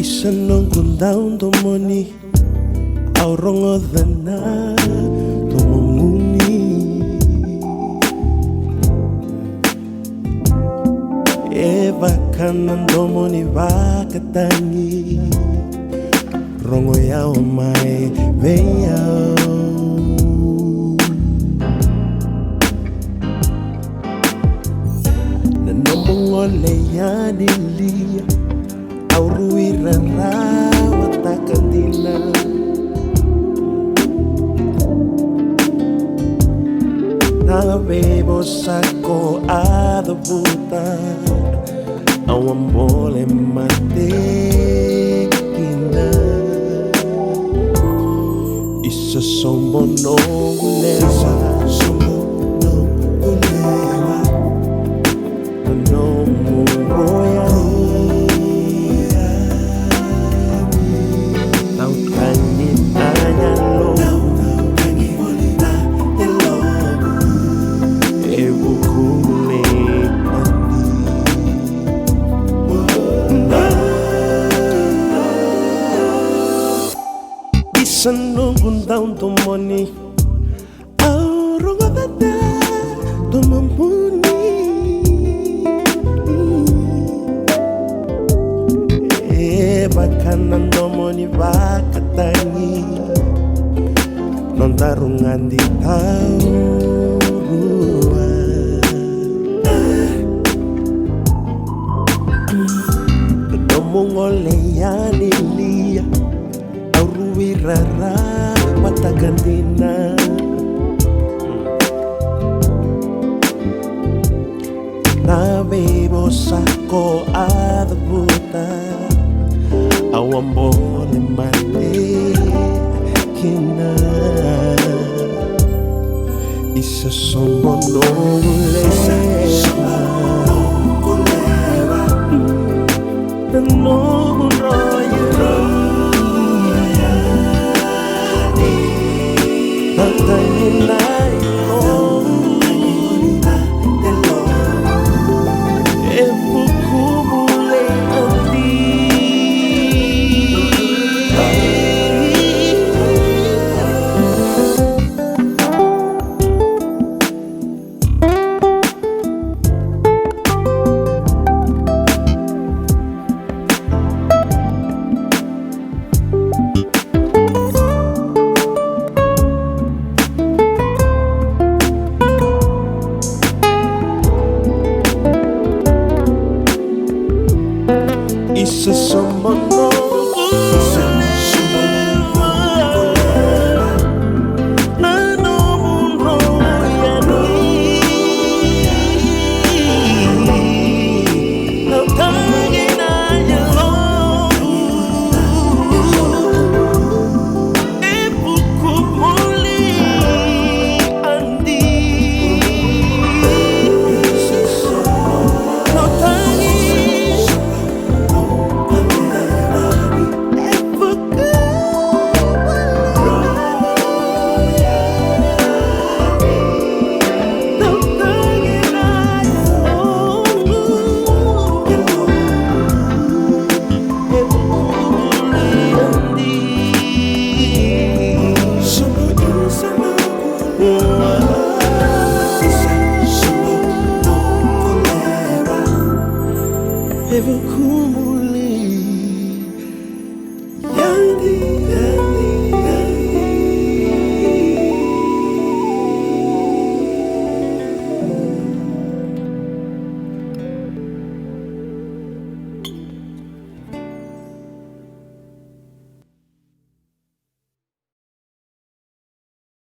Isanong kundaon tomoni aurongo dana tomonguni Eva kanan tomoni vakatangi rongo ya omai veya nanomongole ya nilia Auruira rawa takandina Na bebo sako adabuta Awambole matekina Isa sombo no gulewa Sombo no gulewa No muroya Sanungun daun tomoni Aurongo dada tomampuni Bakanan tomoni vakatangi Nontarungan di taurua Nomongole ya lilia Auruirara watakantina Na bebo sako adabuta Awambole mate kina Isa sombo no gulewa No roya Isa sombo no Evo como